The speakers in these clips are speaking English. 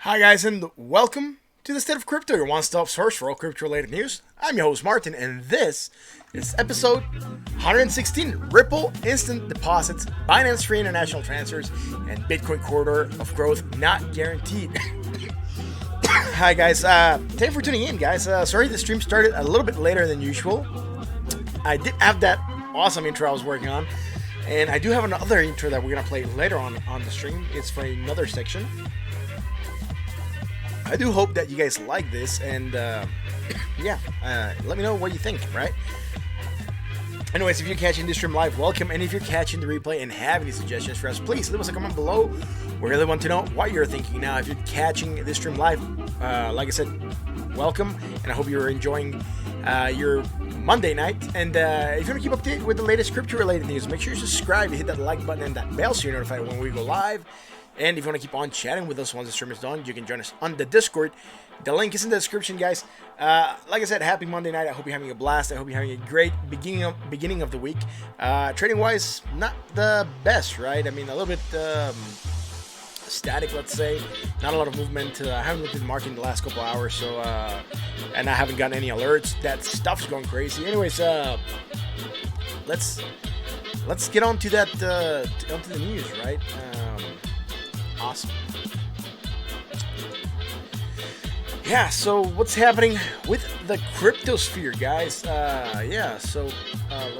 Hi guys, and welcome to the State of Crypto, your one-stop source for all crypto-related news. I'm your host Martin, and this is episode 116, Ripple Instant Deposits, Binance Free International Transfers, and Bitcoin Corridor of Growth Not Guaranteed. Hi guys, thank you for tuning in guys. Sorry the stream started a little bit later than usual. I did have that awesome intro I was working on, and I do have another intro that we're going to play later on the stream. It's for another section. I do hope that you guys like this, and let me know what you think, right? Anyways, if you're catching this stream live, welcome, and if you're catching the replay and have any suggestions for us, please leave us a comment below. We really want to know what you're thinking. Now, if you're catching this stream live, like I said, welcome, and I hope you're enjoying your Monday night. And if you want to keep up to date with the latest crypto-related news, make sure you subscribe, hit that like button and that bell so you're notified when we go live. And if you want to keep on chatting with us once the stream is done, you can join us on the Discord. The link is in the description, guys. Like I said, happy Monday night. I hope you're having a blast. I hope you're having a great beginning of the week. Trading-wise, not the best, right? I mean, a little bit static, let's say. Not a lot of movement. I haven't looked at the market in the last couple hours, so and I haven't gotten any alerts. That stuff's going crazy. Anyways, let's get on to that onto the news, right? Awesome. Yeah, so what's happening with the crypto sphere, guys? Let's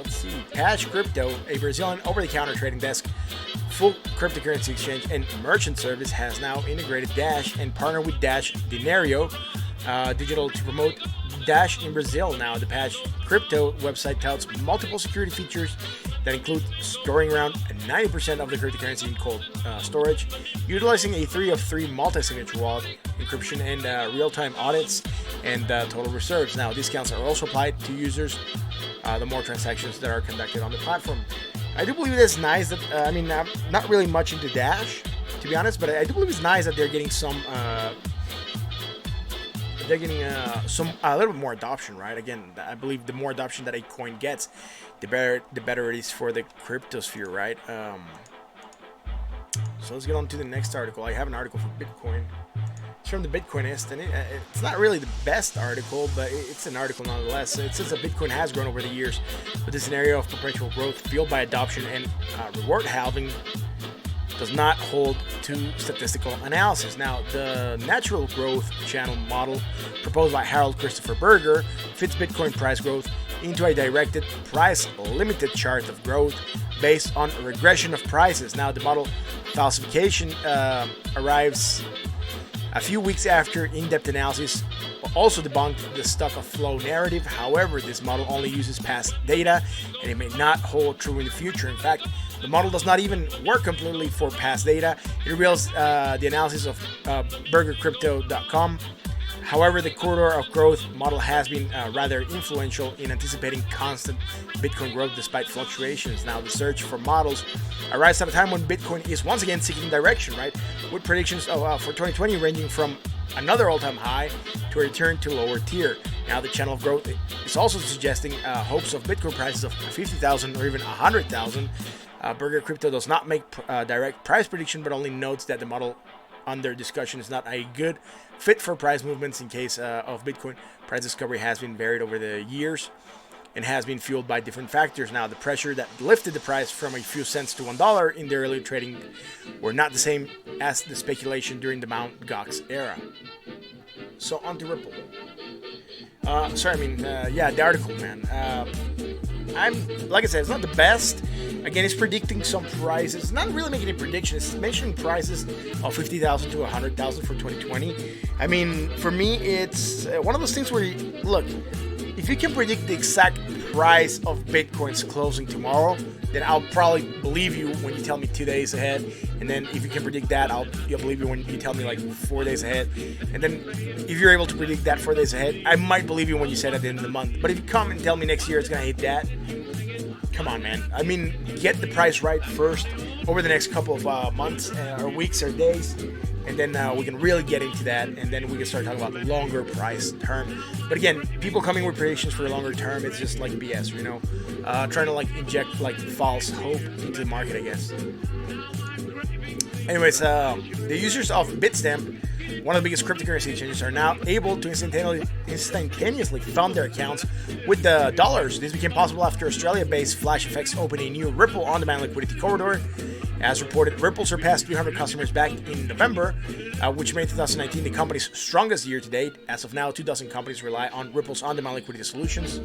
see. Dash Crypto, a Brazilian over-the-counter trading desk, full cryptocurrency exchange, and merchant service, has now integrated Dash and partnered with Dash Denario Digital to promote Dash in Brazil. Now, the Dash Crypto website touts multiple security features that include storing around 90% of the cryptocurrency in cold storage, utilizing a 3 of 3 multi-signature wallet encryption and real-time audits and total reserves. Now, discounts are also applied to users the more transactions that are conducted on the platform. I do believe it's nice that, I'm not really much into Dash, to be honest, but I do believe it's nice that they're getting a little bit more adoption, right? Again, I believe the more adoption that a coin gets, the better it is for the crypto sphere, right? So let's get on to the next article. I have an article for Bitcoin. It's from the Bitcoinist, and it's not really the best article, but it's an article nonetheless. It says that Bitcoin has grown over the years, but this scenario of perpetual growth fueled by adoption and reward halving does not hold to statistical analysis. Now, the natural growth channel model proposed by Harold Christopher Berger fits Bitcoin price growth into a directed price limited chart of growth based on regression of prices. Now, the model falsification arrives A few weeks after in-depth analysis also debunked the stock of flow narrative. However, this model only uses past data and it may not hold true in the future. In fact, the model does not even work completely for past data. It reveals the analysis of burgercrypto.com. However, the corridor of growth model has been rather influential in anticipating constant Bitcoin growth despite fluctuations. Now, the search for models arrives at a time when Bitcoin is once again seeking direction, right? With predictions for 2020 ranging from another all-time high to a return to lower tier. Now, the channel of growth is also suggesting hopes of Bitcoin prices of 50,000 or even 100,000. Burger Crypto does not make direct price prediction, but only notes that the model under discussion is not a good fit for price movements in case of Bitcoin. Price discovery has been varied over the years and has been fueled by different factors. Now, the pressure that lifted the price from a few cents to $1 in the early trading were not the same as the speculation during the Mt. Gox era. So, on to Ripple. The article, man. Like I said, it's not the best. Again, it's predicting some prices. Not really making a prediction. It's mentioning prices of 50,000 to 100,000 for 2020. I mean, for me, it's one of those things where, look, if you can predict the exact price of Bitcoin's closing tomorrow, then I'll probably believe you when you tell me 2 days ahead. And then if you can predict that, I'll believe you when you tell me like 4 days ahead. And then if you're able to predict that 4 days ahead, I might believe you when you said at the end of the month. But if you come and tell me next year it's going to hit that, come on, man. I mean, get the price right first over the next couple of months or weeks or days. And then we can really get into that, and then we can start talking about the longer price term. But again, people coming with predictions for a longer term, it's just like BS, you know? Trying to like inject like false hope into the market, I guess. Anyways, the users of Bitstamp, one of the biggest cryptocurrency exchanges, are now able to instantaneously fund their accounts with the dollars. This became possible after Australia-based FlashFX opened a new Ripple on-demand liquidity corridor. As reported, Ripple surpassed 300 customers back in November, which made 2019 the company's strongest year to date. As of now, 24 companies rely on Ripple's on-demand liquidity solutions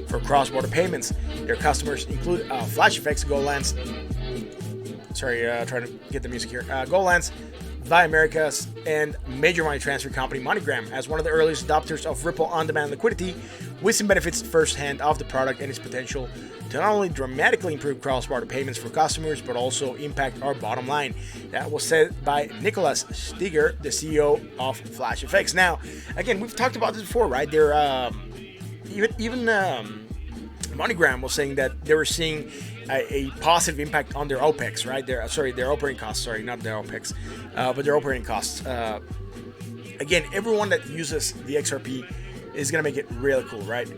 for cross-border payments. Their customers include FlashFX, GoLance, trying to get the music here, GoLance, Buy Americas, and major money transfer company MoneyGram. As one of the earliest adopters of Ripple on-demand liquidity, Wisdom benefits firsthand of the product and its potential to not only dramatically improve cross-border payments for customers, but also impact our bottom line. That was said by Nicholas Steger, the CEO of FlashFX. Now, again, we've talked about this before, right? They're even MoneyGram was saying that they were seeing a positive impact on their OPEX, right? Their operating costs. Sorry, not their OPEX, but their operating costs. Again, everyone that uses the XRP is gonna make it really cool, right?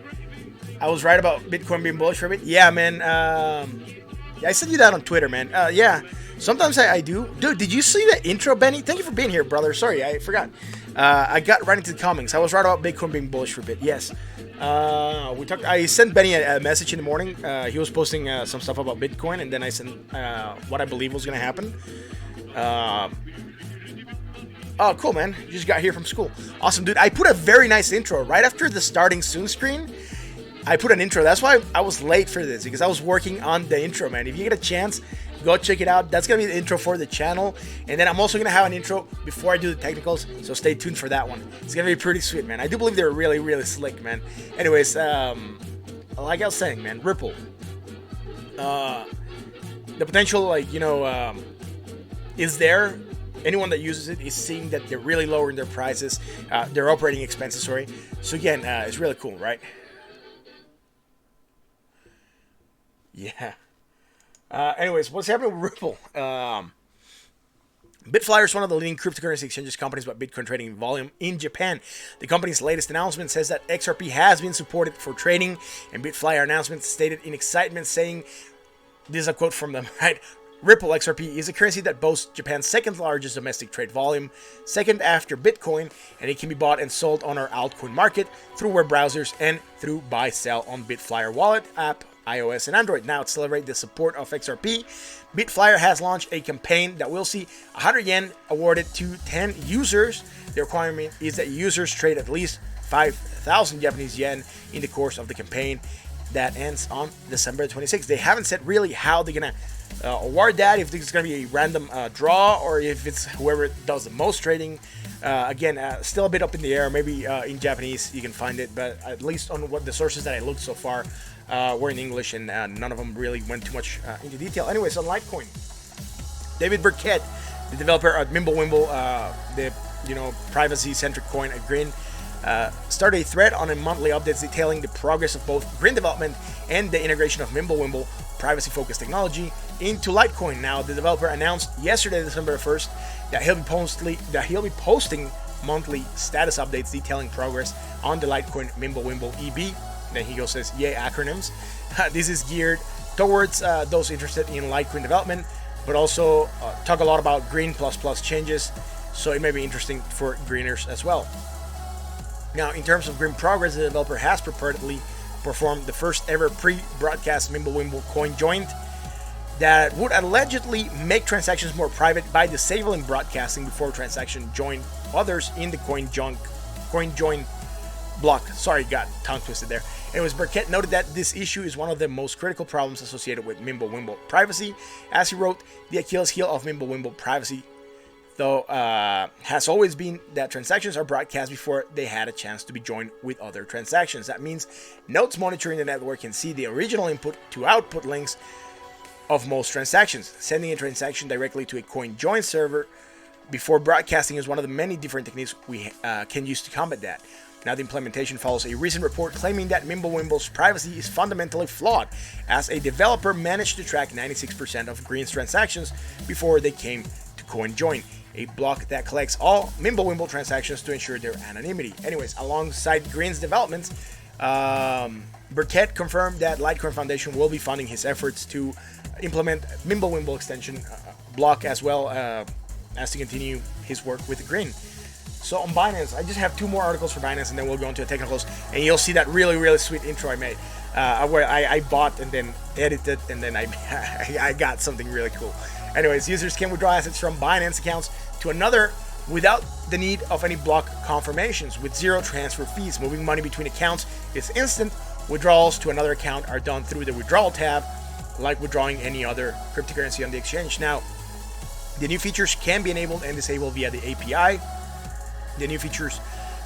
I was right about Bitcoin being bullish for a bit. Yeah, man. I sent you that on Twitter, man. Yeah. Sometimes I do. Dude, did you see the intro, Benny? Thank you for being here, brother. Sorry, I forgot. I got right into the comments. I was right about Bitcoin being bullish for a bit. Yes. I sent Benny a message in the morning. He was posting some stuff about Bitcoin, and then I sent what I believe was going to happen. Oh, cool, man. You just got here from school. Awesome, dude. I put a very nice intro right after the starting soon screen. I put an intro. That's why I was late for this, because I was working on the intro, man. If you get a chance, go check it out. That's going to be the intro for the channel. And then I'm also going to have an intro before I do the technicals, so stay tuned for that one. It's going to be pretty sweet, man. I do believe they're really, really slick, man. Anyways, like I was saying, man, Ripple. The potential, is there. Anyone that uses it is seeing that they're really lowering their prices, their operating expenses, sorry. So again, it's really cool, right? Yeah. Anyways, what's happening with Ripple? Bitflyer is one of the leading cryptocurrency exchanges companies about Bitcoin trading volume in Japan. The company's latest announcement says that XRP has been supported for trading, and Bitflyer announcement stated in excitement, saying, this is a quote from them, right? Ripple XRP is a currency that boasts Japan's second largest domestic trade volume, second after Bitcoin, and it can be bought and sold on our altcoin market through web browsers and through buy-sell on Bitflyer wallet app, iOS and Android. Now, to celebrate the support of XRP, Bitflyer has launched a campaign that will see 100 yen awarded to 10 users. The requirement is that users trade at least 5,000 Japanese yen in the course of the campaign that ends on December 26th. They haven't said really how they're going to award that, if it's going to be a random draw or if it's whoever does the most trading. Again, still a bit up in the air. Maybe in Japanese you can find it, but at least on what the sources that I looked so far were in English, and none of them really went too much into detail. Anyways, on Litecoin, David Burkett, the developer at Mimblewimble, the privacy-centric coin at Grin, started a thread on a monthly updates detailing the progress of both Grin development and the integration of Mimblewimble privacy-focused technology into Litecoin. Now, the developer announced yesterday, December 1st, that he'll be posting monthly status updates detailing progress on the Litecoin Mimblewimble EB. Then he says, yay, acronyms. This is geared towards those interested in Litecoin development, but also talk a lot about Green++ changes, so it may be interesting for greeners as well. Now, in terms of Green progress, the developer has purportedly performed the first ever pre-broadcast Mimblewimble coin joint that would allegedly make transactions more private by disabling broadcasting before transaction join others in the coin join block. Sorry, got tongue twisted there. Anyways, Burkett noted that this issue is one of the most critical problems associated with Mimblewimble privacy. As he wrote, the Achilles heel of Mimblewimble privacy, though, has always been that transactions are broadcast before they had a chance to be joined with other transactions. That means nodes monitoring the network can see the original input to output links of most transactions. Sending a transaction directly to a coin join server before broadcasting is one of the many different techniques we can use to combat that. Now, the implementation follows a recent report claiming that Mimblewimble's privacy is fundamentally flawed, as a developer managed to track 96% of Green's transactions before they came to CoinJoin, a block that collects all Mimblewimble transactions to ensure their anonymity. Anyways, alongside Green's developments, Burkett confirmed that Litecoin Foundation will be funding his efforts to implement Mimblewimble extension block, as well as to continue his work with Green. So on Binance, I just have two more articles for Binance, and then we'll go into the technicals, and you'll see that really, really sweet intro I made, where I bought and then edited, and then I got something really cool. Anyways, users can withdraw assets from Binance accounts to another without the need of any block confirmations, with zero transfer fees. Moving money between accounts is instant. Withdrawals to another account are done through the withdrawal tab, like withdrawing any other cryptocurrency on the exchange. Now, the new features can be enabled and disabled via the API. The new features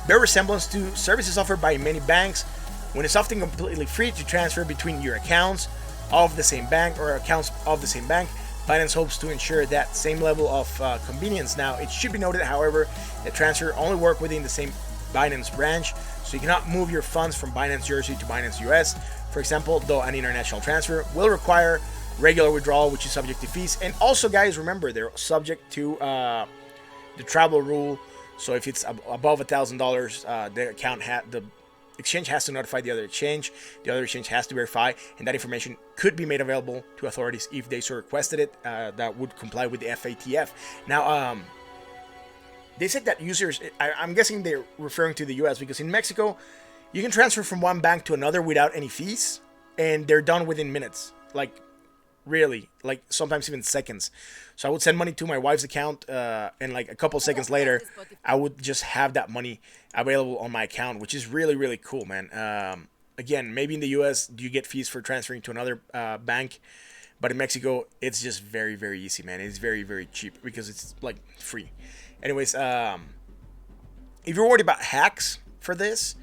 bear resemblance to services offered by many banks, when it's often completely free to transfer between your accounts of the same bank or accounts of the same bank. Binance hopes to ensure that same level of convenience. Now, it should be noted, however, that transfer only work within the same Binance branch, so you cannot move your funds from Binance Jersey to Binance US, for example, though an international transfer will require regular withdrawal, which is subject to fees. And also, guys, remember, they're subject to the travel rule. So if it's above $1,000, the exchange has to notify the other exchange. The other exchange has to verify, and that information could be made available to authorities if they so requested it. That would comply with the FATF. Now, they said that users, I'm guessing they're referring to the US, because in Mexico, you can transfer from one bank to another without any fees, and they're done within minutes. Like, really, like sometimes even seconds. So I would send money to my wife's account, and like a couple seconds later, I would just have that money available on my account, which is really, really cool, man. Again, maybe in the US, do you get fees for transferring to another bank? But in Mexico, it's just very, very easy, man. It's very, very cheap because it's like free. Anyways, if you're worried about hacks for this,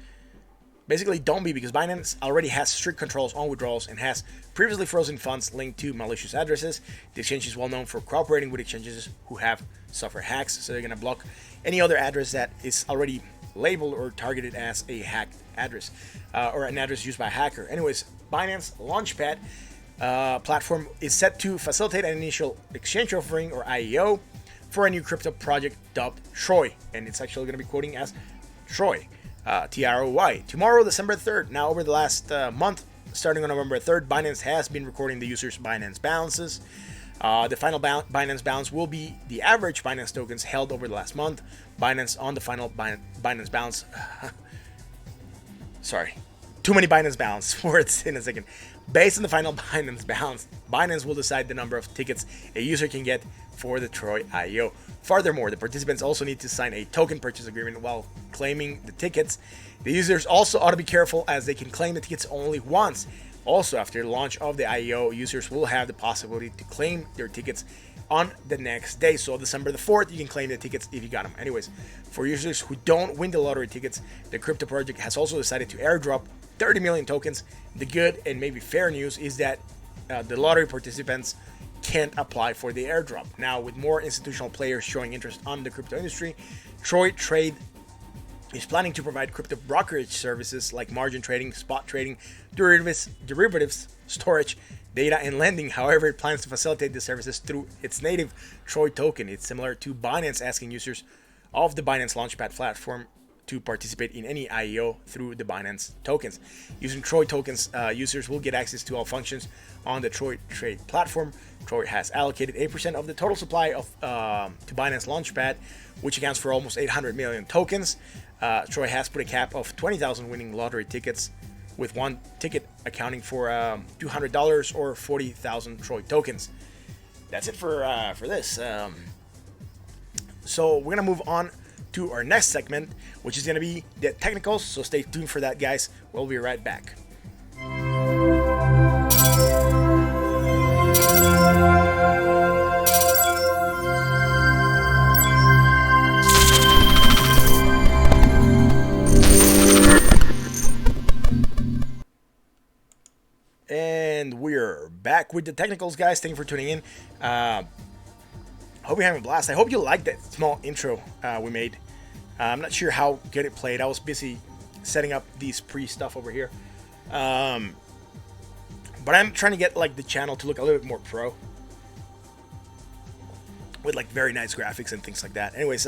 basically don't be, because Binance already has strict controls on withdrawals and has previously frozen funds linked to malicious addresses. The exchange is well known for cooperating with exchanges who have suffered hacks, so they're going to block any other address that is already labeled or targeted as a hacked address, or an address used by a hacker. Anyways, Binance Launchpad platform is set to facilitate an initial exchange offering, or IEO, for a new crypto project dubbed Troy, and it's actually going to be quoting as Troy. TROY. Tomorrow, December 3rd. Now, over the last month, starting on November 3rd, Binance has been recording the users' Binance balances. The final Binance balance will be the average Binance tokens held over the last month. Binance on the final Binance balance. Sorry. Too many Binance balance words in a second. Based on the final Binance balance, Binance will decide the number of tickets a user can get for the Troy IEO. Furthermore, the participants also need to sign a token purchase agreement while claiming the tickets. The users also ought to be careful, as they can claim the tickets only once. Also, after the launch of the IEO, users will have the possibility to claim their tickets on the next day. So December the 4th, you can claim the tickets if you got them. Anyways, for users who don't win the lottery tickets, the crypto project has also decided to airdrop 30 million tokens. The good and maybe fair news is that the lottery participants can't apply for the airdrop. Now, with more institutional players showing interest on the crypto industry, Troy Trade is planning to provide crypto brokerage services like margin trading, spot trading, derivatives, storage, data, and lending. However, it plans to facilitate the services through its native Troy token. It's similar to Binance asking users of the Binance Launchpad platform to participate in any IEO through the Binance tokens. Using Troy tokens, users will get access to all functions on the Troy Trade platform. Troy has allocated 8% of the total supply of to Binance Launchpad, which accounts for almost 800 million tokens. Troy has put a cap of 20,000 winning lottery tickets, with one ticket accounting for $200 or 40,000 Troy tokens. That's it for this. So we're gonna move on to our next segment, which is gonna be the technicals. So stay tuned for that, guys. We'll be right back. And we're back with the technicals, guys. Thank you for tuning in. Hope you're having a blast. I hope you liked that small intro we made. I'm not sure how good it played. I was busy setting up these stuff over here. But I'm trying to get like the channel to look a little bit more pro, with like very nice graphics and things like that. Anyways,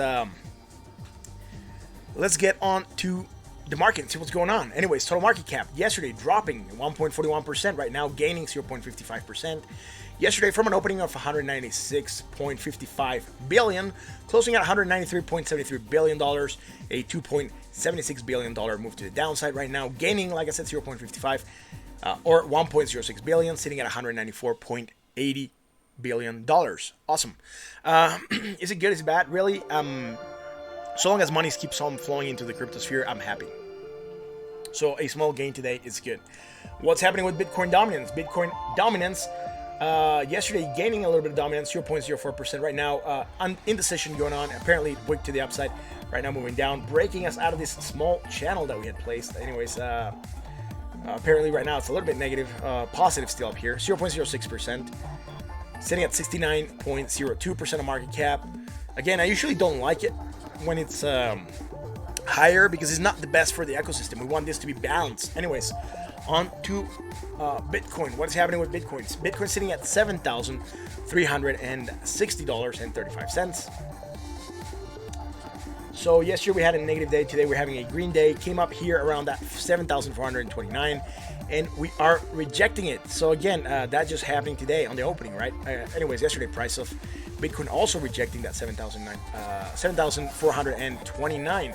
let's get on to the market and see what's going on. Anyways, total market cap yesterday dropping 1.41%, right now gaining 0.55%. Yesterday from an opening of 196.55 billion, closing at 193.73 billion dollars, a 2.76 billion dollar move to the downside. Right now gaining, like I said, 0.55 or 1.06 billion, sitting at 194.80 billion dollars. Awesome. Is it good? Is it bad? Really? So long as money keeps on flowing into the crypto sphere, I'm happy. So a small gain today is good. What's happening with Bitcoin dominance? Bitcoin dominance yesterday gaining a little bit of dominance, 0.04%. Right now, indecision going on. Apparently, wick to the upside. Right now, moving down, breaking us out of this small channel that we had placed. Anyways, apparently, right now it's a little bit negative. Positive still up here, 0.06%. Sitting at 69.02% of market cap. Again, I usually don't like it when it's higher because it's not the best for the ecosystem. We want this to be balanced. Anyways, on to Bitcoin. What's happening with Bitcoin? Bitcoin sitting at $7,360.35. So yesterday we had a negative day. Today we're having a green day. Came up here around that 7,429, and we are rejecting it. So again, that just happening today on the opening, right? Anyways, yesterday price of Bitcoin also rejecting that 7,429.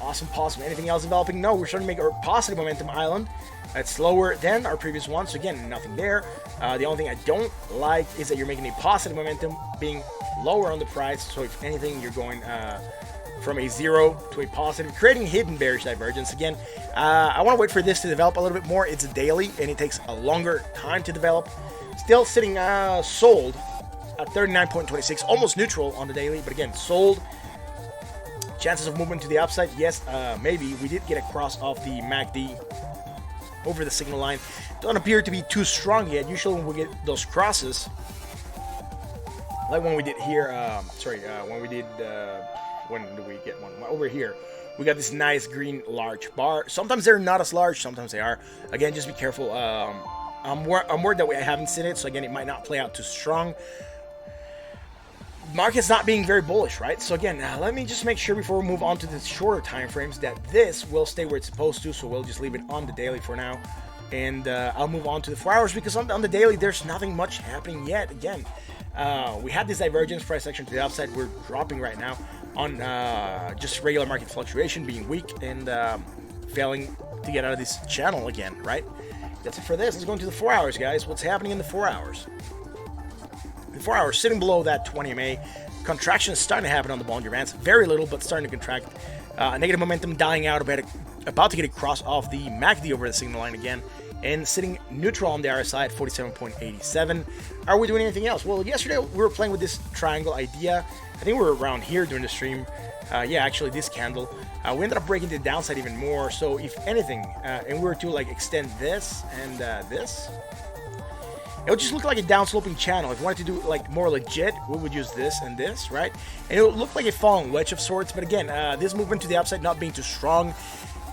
Awesome. Anything else developing? No, we're starting to make our positive momentum island. It's slower than our previous one. So again, nothing there. The only thing I don't like is that you're making a positive momentum being lower on the price. So if anything, you're going from a zero to a positive, creating hidden bearish divergence. Again, I want to wait for this to develop a little bit more. It's a daily and it takes a longer time to develop. Still sitting sold at 39.26, almost neutral on the daily, but again, sold. Chances of movement to the upside, yes, maybe. We did get a cross off the MACD over the signal line. Don't appear to be too strong yet. Usually when we get those crosses, like when we did here, when did we get one? Over here. We got this nice green large bar. Sometimes they're not as large, sometimes they are. Again, just be careful. I'm worried that we haven't seen it, so again, it might not play out too strong. Market's not being very bullish, right? So again, let me just make sure before we move on to the shorter time frames that this will stay where it's supposed to. So we'll just leave it on the daily for now, and I'll move on to the 4 hours because on the daily there's nothing much happening yet. Again, we had this divergence price action to the upside. We're dropping right now on just regular market fluctuation being weak and failing to get out of this channel again, right? That's it for this. Let's go into the 4 hours, guys. What's happening in the 4 hours? The 4 hours sitting below that 20 MA. Contraction is starting to happen on the Bollinger Bands. Very little, but starting to contract. Negative momentum dying out about to get a cross off the MACD over the signal line again, and sitting neutral on the RSI at 47.87. Are we doing anything else? Well, yesterday we were playing with this triangle idea. I think we were around here during the stream. Yeah, actually this candle. We ended up breaking the downside even more. So if anything, and we were to like extend this and this, it would just look like a downsloping channel. If we wanted to do like more legit, we would use this and this, right? And it would look like a falling wedge of sorts. But again, this movement to the upside not being too strong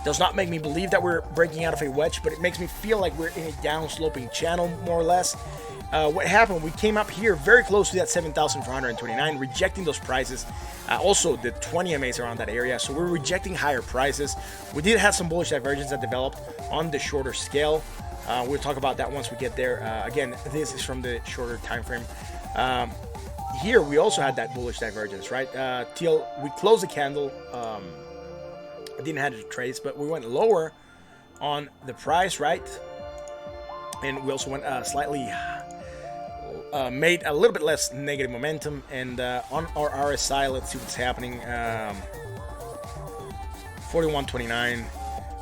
does not make me believe that we're breaking out of a wedge, but it makes me feel like we're in a downsloping channel, more or less. What happened, we came up here very close to that 7,429, rejecting those prices. Also, the 20 MAs around that area, so we're rejecting higher prices. We did have some bullish divergence that developed on the shorter scale. We'll talk about that once we get there. Again, this is from the shorter time frame. Here, we also had that bullish divergence, right? Till we closed the candle. I didn't have to trace, but we went lower on the price, right? And we also went slightly, made a little bit less negative momentum. And on our RSI, let's see what's happening. 41.29,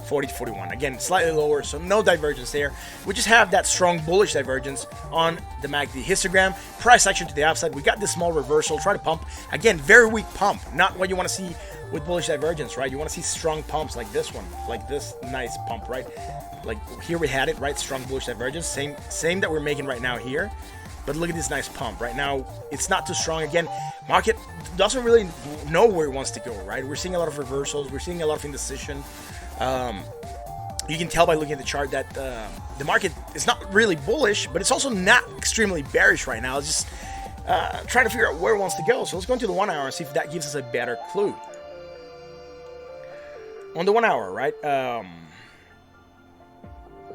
40.41. Again, slightly lower, so no divergence there. We just have that strong bullish divergence on the MACD histogram. Price action to the upside. We got this small reversal. Try to pump. Again, very weak pump. Not what you want to see with bullish divergence, right? You want to see strong pumps like this one, like this nice pump, right? Like here we had it, right? Strong bullish divergence, same that we're making right now here. But look at this nice pump. Right now, it's not too strong. Again, market doesn't really know where it wants to go, right? We're seeing a lot of reversals. We're seeing a lot of indecision. You can tell by looking at the chart that the market is not really bullish, but it's also not extremely bearish right now. It's just trying to figure out where it wants to go. So let's go into the 1 hour and see if that gives us a better clue. On the 1 hour, right?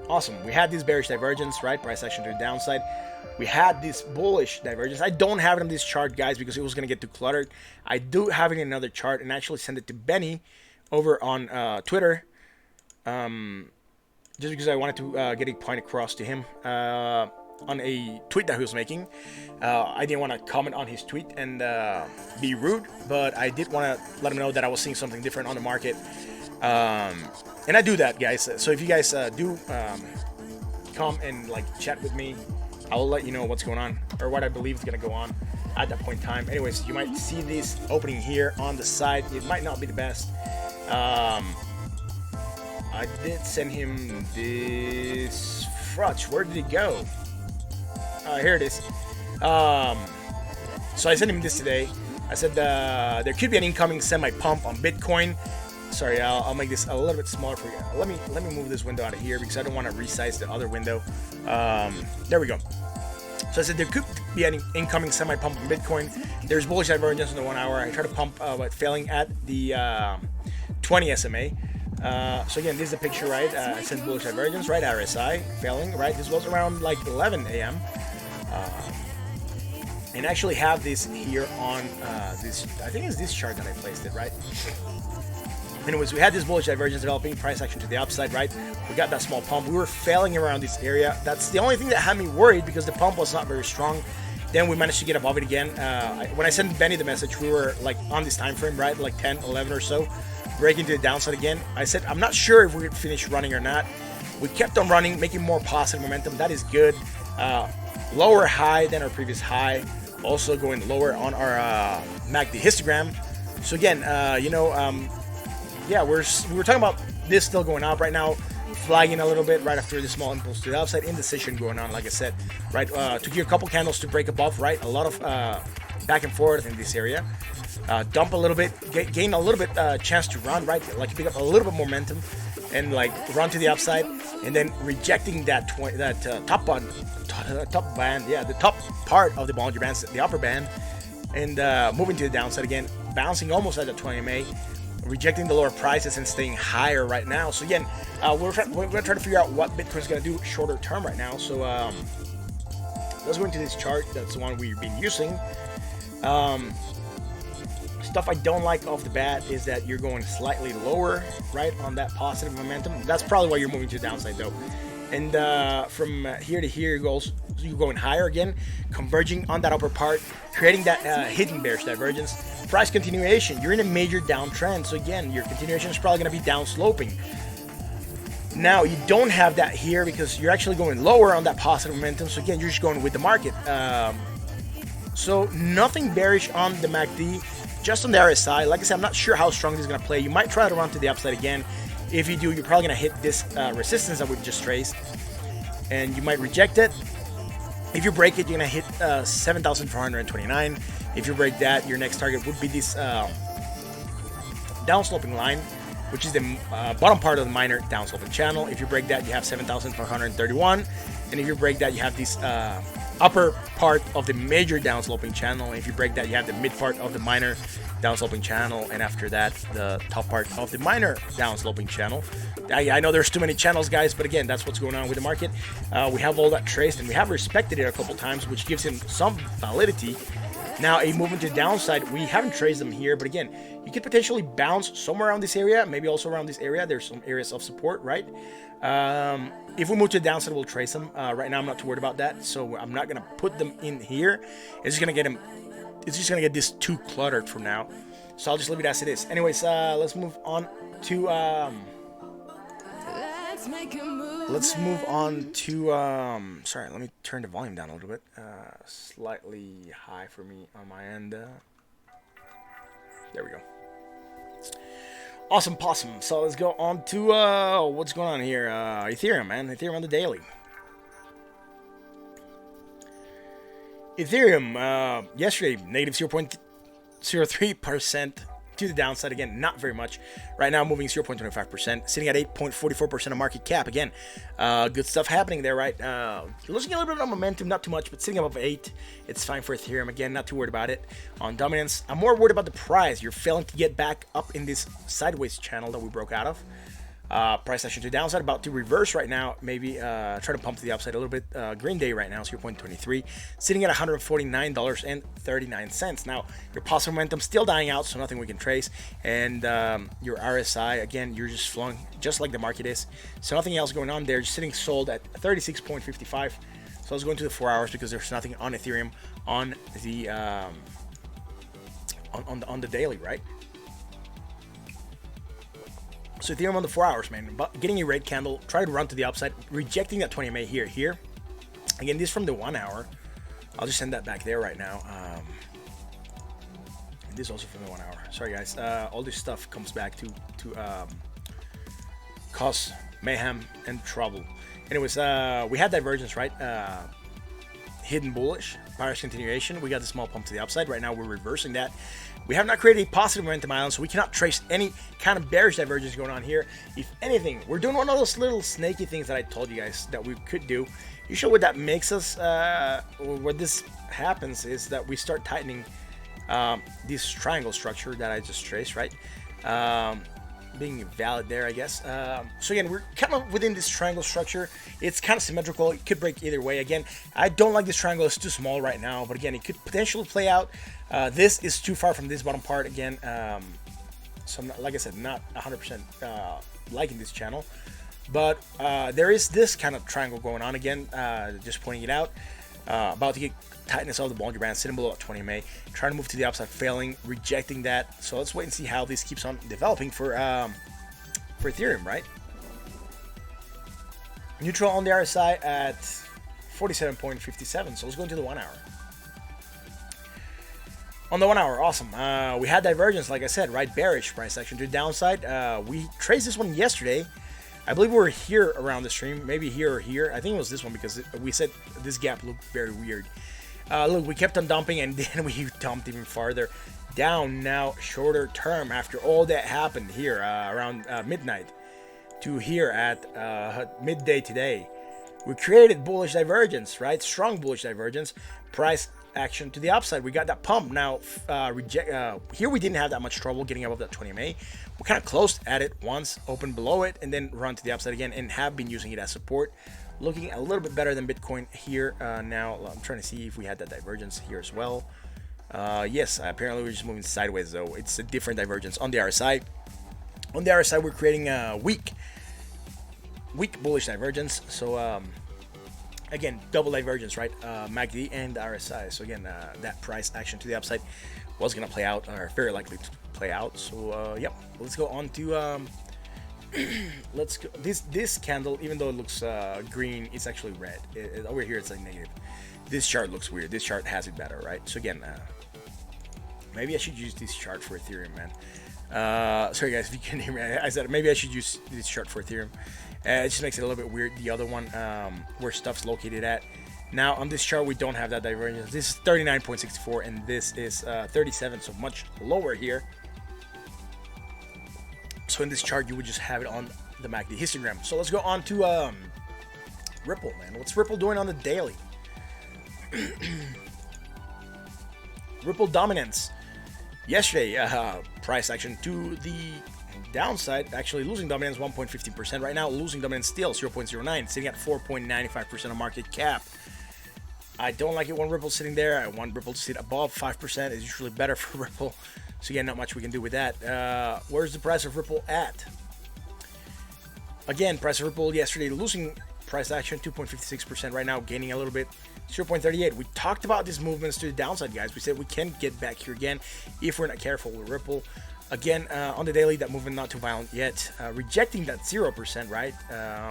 Awesome. We had this bearish divergence, right? Price action to the downside. We had this bullish divergence. I don't have it on this chart, guys, because it was going to get too cluttered. I do have it in another chart and actually send it to Benny over on Twitter. Just because I wanted to get a point across to him on a tweet that he was making. I didn't want to comment on his tweet and be rude, but I did want to let him know that I was seeing something different on the market. And I do that, guys. So if you guys do come and like chat with me, I will let you know what's going on or what I believe is going to go on at that point in time. Anyways, you might see this opening here on the side. It might not be the best. I did send him this frutch. Where did it go? Here it is. So I sent him this today. I said there could be an incoming semi-pump on Bitcoin. Sorry, I'll make this a little bit smaller for you. Let me move this window out of here because I don't want to resize the other window. There we go. So I said there could be an incoming semi-pump on Bitcoin. There's bullish divergence in the 1 hour. I tried to pump, but failing at the 20 SMA. So again, this is the picture, right? I said bullish divergence, right? RSI failing, right? This was around like 11 a.m. And actually have this here on this. I think it's this chart that I placed it, right? Anyways, we had this bullish divergence developing, price action to the upside, right? We got that small pump. We were failing around this area. That's the only thing that had me worried because the pump was not very strong. Then we managed to get above it again. When I sent Benny the message, we were like on this time frame, right? Like 10, 11 or so, breaking to the downside again. I said, I'm not sure if we could finish running or not. We kept on running, making more positive momentum. That is good. Lower high than our previous high. Also going lower on our MACD histogram. So again, yeah, we're talking about this still going up right now, flagging a little bit right after the small impulse to the upside, indecision going on, like I said, right? Took you a couple candles to break above, right? A lot of back and forth in this area. Dump a little bit, gain a little bit chance to run, right? Like pick up a little bit momentum and like run to the upside, and then rejecting that top band, yeah, the top part of the Bollinger Band, the upper band, and moving to the downside again, bouncing almost at the 20 MA. Rejecting the lower prices and staying higher right now. So again, we're going to try to figure out what Bitcoin's going to do shorter term right now. So let's go into this chart. That's the one we've been using. Stuff I don't like off the bat is that you're going slightly lower, right, on that positive momentum. That's probably why you're moving to the downside though. And from here to here, you're going higher again, converging on that upper part, creating that hidden bearish divergence. Price continuation, you're in a major downtrend. So again, your continuation is probably going to be down sloping. Now you don't have that here because you're actually going lower on that positive momentum. So again, you're just going with the market. So nothing bearish on the MACD, just on the RSI. Like I said, I'm not sure how strong this is going to play. You might try to run to the upside again. If you do, you're probably going to hit this resistance that we've just traced, and you might reject it. If you break it, you're going to hit 7,429. If you break that, your next target would be this downsloping line, which is the bottom part of the minor downsloping channel. If you break that, you have 7,431. And if you break that, you have this upper part of the major downsloping channel. And if you break that, you have the mid part of the minor downsloping channel. And after that, the top part of the minor downsloping channel. I know there's too many channels, guys, but again, that's what's going on with the market. We have all that traced, and we have respected it a couple times, which gives him some validity. Now, a movement to the downside, we haven't traced them here, but again, you could potentially bounce somewhere around this area, maybe also around this area. There's some areas of support, right? If we move to the downside, we'll trace them. Right now, I'm not too worried about that, so I'm not gonna put them in here. It's just gonna get them. It's just gonna get this too cluttered for now, so I'll just leave it as it is. Anyways, let's move on to sorry, let me turn the volume down a little bit. Slightly high for me on my end. There we go. Awesome possum. So let's go on to what's going on here. Ethereum, man. Ethereum on the daily. Ethereum, yesterday, negative 0.03% to the downside. Again, not very much. Right now, moving 0.25%, sitting at 8.44% of market cap. Again, good stuff happening there, right? Losing a little bit of momentum, not too much, but sitting above 8. It's fine for Ethereum. Again, not too worried about it. On dominance, I'm more worried about the price. You're failing to get back up in this sideways channel that we broke out of. Price action to the downside, about to reverse right now. Maybe try to pump to the upside a little bit. Green day right now, 0.23, sitting at $149.39. Now, your positive momentum still dying out, so nothing we can trace. And your RSI, again, you're just flowing just like the market is. So nothing else going on there. Just sitting sold at 36.55. So let's go into the 4 hours because there's nothing on Ethereum on the on the daily, right? So Ethereum on the 4 hours, man, but getting a red candle, try to run to the upside, rejecting that 20 MA here. Again, this from the 1 hour. I'll just send that back there right now. And this also from the 1 hour. Sorry, guys. All this stuff comes back to cause mayhem and trouble. Anyways, we had divergence, right? Hidden bullish, buyer's continuation. We got the small pump to the upside. Right now, we're reversing that. We have not created a positive momentum island, so we cannot trace any kind of bearish divergence going on here. If anything, we're doing one of those little snaky things that I told you guys that we could do. Usually what that makes us, what this happens is that we start tightening this triangle structure that I just traced, right? Being valid there, I guess. So again, we're kind of within this triangle structure. It's kind of symmetrical. It could break either way. Again, I don't like this triangle. It's too small right now, but again, it could potentially play out. This is too far from this bottom part again. So I'm not, like I said, not 100% liking this channel, but there is this kind of triangle going on again. Just pointing it out. About to get tightness of the Bollinger Band, sitting below at 20 MA, trying to move to the upside, failing, rejecting that. So let's wait and see how this keeps on developing for Ethereum, right? Neutral on the RSI at 47.57. So let's go into the 1 hour. On the 1 hour, awesome. We had divergence, like I said, right? Bearish price action to the downside. We traced this one yesterday. I believe we were here around the stream, maybe here or here. I think it was this one because we said this gap looked very weird. Look, we kept on dumping and then we dumped even farther down. Now, shorter term, after all that happened here around midnight to here at midday today, we created bullish divergence, right? Strong bullish divergence. Price action to the upside. We got that pump. Now, here we didn't have that much trouble getting above that 20 MA. We kind of closed at it once, opened below it, and then run to the upside again, and have been using it as support. Looking a little bit better than Bitcoin here. Now, I'm trying to see if we had that divergence here as well. Yes, apparently we're just moving sideways, though. It's a different divergence on the RSI. On the RSI, we're creating a weak bullish divergence. So, again, double divergence, right? MACD and RSI. So again, that price action to the upside was going to play out, or very likely to play out. So, yep. Let's go on to Let's go. This candle, even though it looks green, it's actually red. Over here, it's like negative. This chart looks weird. This chart has it better, right? So again, maybe I should use this chart for Ethereum, man. Sorry guys, if you can hear me, I said maybe I should use this chart for Ethereum. It just makes it a little bit weird. The other one, where stuff's located at. Now on this chart, we don't have that divergence. This is 39.64, and this is 37, so much lower here. So in this chart, you would just have it on the MACD histogram. So let's go on to Ripple, man. What's Ripple doing on the daily? Ripple dominance. Yesterday, price action to the downside, actually losing dominance 1.15%. Right now, losing dominance still 0.09, sitting at 4.95% of market cap. I don't like it when Ripple's sitting there. I want Ripple to sit above 5%. It's usually better for Ripple. So again, not much we can do with that. Where's the price of Ripple at? Again, price of Ripple yesterday losing price action 2.56%. Right now, gaining a little bit, 0.38. We talked about these movements to the downside, guys. We said we can get back here again if we're not careful with Ripple. Again, on the daily, that movement not too violent yet. Rejecting that 0%, right?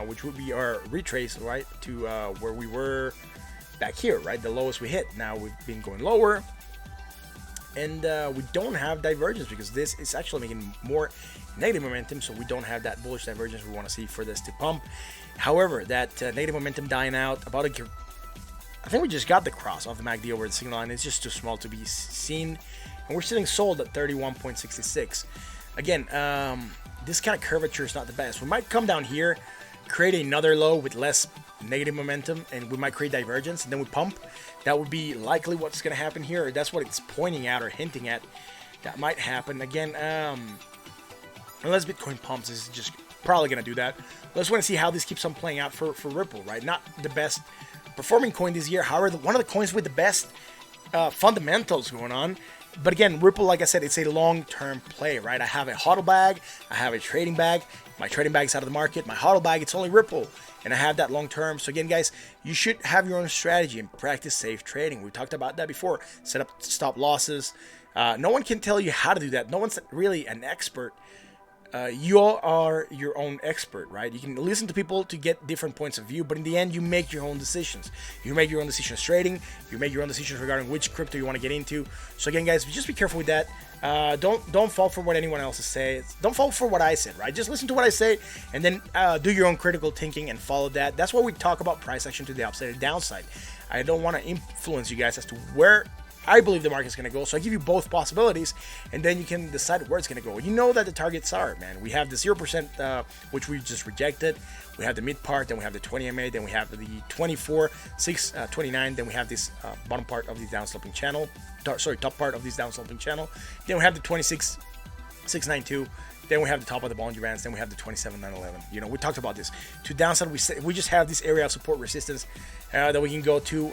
Which would be our retrace, right, to where we were back here, right? The lowest we hit. Now we've been going lower. And we don't have divergence because this is actually making more negative momentum, so we don't have that bullish divergence we want to see for this to pump. However, that negative momentum dying out, I think we just got the cross off the MACD over the signal line. It's just too small to be seen, and we're sitting sold at 31.66. Again, this kind of curvature is not the best. We might come down here, create another low with less negative momentum, and we might create divergence, and then we pump. That would be likely what's going to happen here. That's what it's pointing at or hinting at. That might happen. Again, unless Bitcoin pumps, this is just probably going to do that. Let's want to see how this keeps on playing out for Ripple, right? Not the best performing coin this year. However, one of the coins with the best fundamentals going on. But again, Ripple, like I said, it's a long-term play, right? I have a HODL bag. I have a trading bag. My trading bag's out of the market. My HODL bag, it's only Ripple. And I have that long-term. So again, guys, you should have your own strategy and practice safe trading. We talked about that before. Set up stop losses. No one can tell you how to do that. No one's really an expert. You all are your own expert, right? You can listen to people to get different points of view, but in the end, you make your own decisions. You make your own decisions trading. You make your own decisions regarding which crypto you want to get into. So again, guys, just be careful with that. Don't fall for what anyone else says. Don't fall for what I said, right? Just listen to what I say, and then do your own critical thinking and follow that. That's why we talk about price action to the upside and downside. I don't want to influence you guys as to where I believe the market's going to go. So I give you both possibilities, and then you can decide where it's going to go. You know that the targets are, man. We have the 0%, which we just rejected. We have the mid part, then we have the 20 MA, then we have the 24, 6, 29, then we have this bottom part of the downsloping channel. Top part of this downsloping channel. Then we have the 26, 692. Then we have the top of the Bollinger Bands. Then we have the 27,911. You know, we talked about this. To downside, we just have this area of support resistance that we can go to.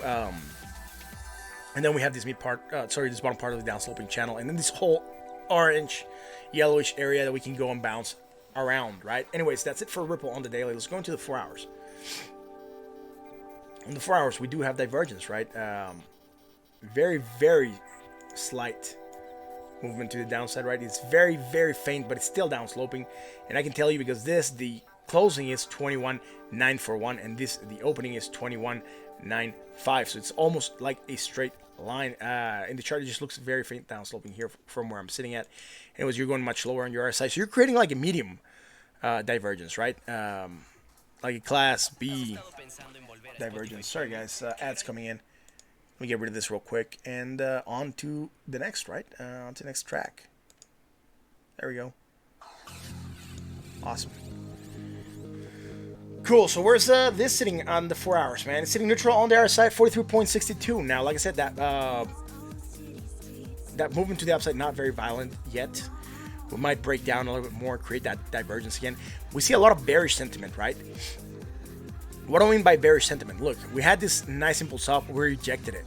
And then we have this this bottom part of the downsloping channel, and then this whole orange, yellowish area that we can go and bounce around, right? Anyways, that's it for Ripple on the daily. Let's go into the 4 hours. In the 4 hours, we do have divergence, right? Very, very slight movement to the downside, right? It's very, very faint, but it's still downsloping. And I can tell you because the closing is 21,941, and the opening is 21,905. So it's almost like a straight line. In the chart, it just looks very faint downsloping here from where I'm sitting at. Anyways, you're going much lower on your RSI, so you're creating like a medium divergence, right? Like a class B divergence. Sorry guys, ads coming in. Let me get rid of this real quick, and on to the next, right? On to the next track. There we go. Awesome. Cool, so where's this sitting on the 4 hours, man? It's sitting neutral on the RSI, 43.62. Now, like I said, that movement to the upside, not very violent yet. We might break down a little bit more, create that divergence again. We see a lot of bearish sentiment, right? What do I mean by bearish sentiment? Look, we had this nice impulse up, we rejected it.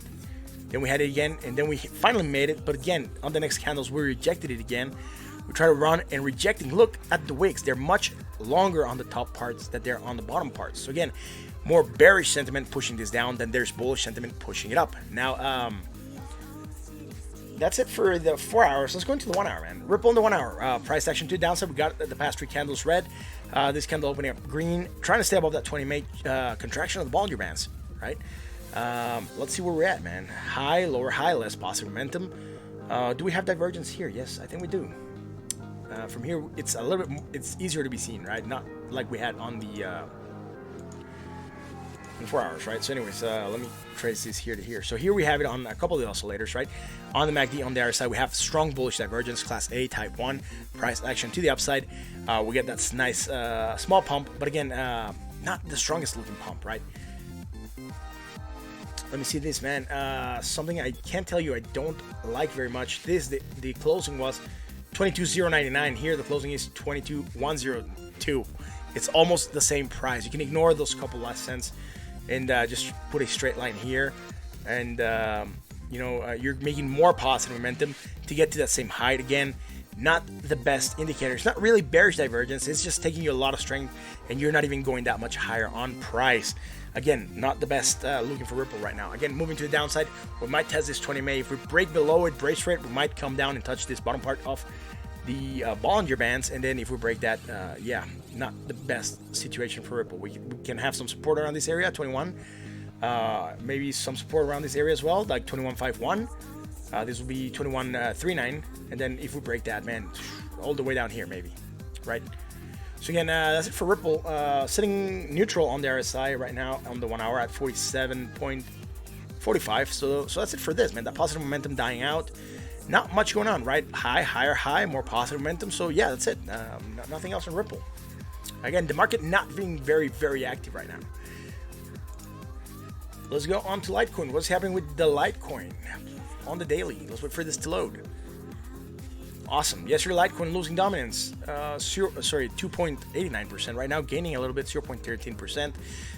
Then we had it again, and then we finally made it. But again, on the next candles, we rejected it again. We try to run and rejecting. Look at the wicks. They're much longer on the top parts than they're on the bottom parts. So again, more bearish sentiment pushing this down than there's bullish sentiment pushing it up. Now, that's it for the 4 hours. Let's go into the 1 hour, man. Ripple in the 1 hour. Price action to the downside. We got the past 3 candles red. This candle opening up green, trying to stay above that 20 MA contraction of the Bollinger Bands, right? Let's see where we're at, man. High, lower high, less positive momentum. Do we have divergence here? Yes, I think we do. From here, it's a little bit, it's easier to be seen, right? Not like we had on the 4 hours, right? So anyways, let me trace this here to here. So here we have it on a couple of the oscillators, right? On the MACD, on the other side, we have strong bullish divergence, class A, type 1, price action to the upside. We get that nice small pump, but again, not the strongest looking pump, right? Let me see this, man. Something I can't tell you I don't like very much. The closing was 22,099. Here the closing is 22,102. It's almost the same price. You can ignore those couple last cents and just put a straight line here, and you're making more positive momentum to get to that same height again. Not the best indicator. It's not really bearish divergence. It's just taking you a lot of strength, and you're not even going that much higher on price. Again, not the best looking for Ripple right now. Again, moving to the downside, we might test this 20 MA. If we break below it, brace for it, we might come down and touch this bottom part of the Bollinger Bands. And then if we break that, yeah, not the best situation for Ripple. We can have some support around this area, 21. Maybe some support around this area as well, like 21.51. This will be 21.39. And then if we break that, man, all the way down here maybe, right? So again, that's it for Ripple. Sitting neutral on the RSI right now on the 1 hour at 47.45. So that's it for this, man. That positive momentum dying out. Not much going on, right? High, higher high, more positive momentum. So yeah, that's it. Nothing else on Ripple. Again, the market not being very, very active right now. Let's go on to Litecoin. What's happening with the Litecoin on the daily? Let's wait for this to load. Awesome. Yesterday, Litecoin losing dominance. 2.89% right now, gaining a little bit, 0.13%,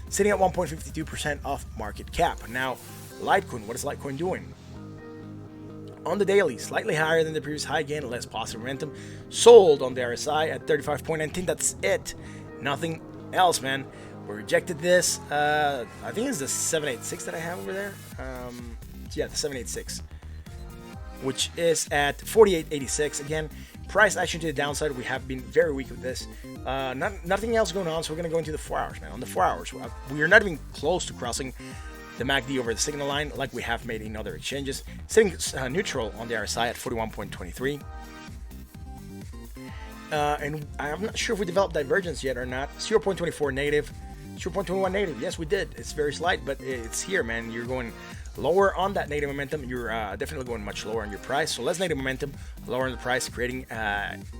sitting at 1.52% of market cap. Now, Litecoin, what is Litecoin doing? On the daily, slightly higher than the previous high, again, less positive momentum. Sold on the RSI at 35.19. That's it. Nothing else, man. We rejected this. I think it's the 786 that I have over there. Yeah, the 786. Which is at 48.86. Again, price action to the downside. We have been very weak with this. Nothing else going on, so we're going to go into the 4 hours, man. On the 4 hours, we are not even close to crossing the MACD over the signal line like we have made in other exchanges. Sitting neutral on the RSI at 41.23. And I'm not sure if we developed divergence yet or not. 0.24 negative, 0.21 negative. Yes, we did. It's very slight, but it's here, man. You're going lower on that negative momentum. You're definitely going much lower on your price. So less negative momentum, lower on the price, creating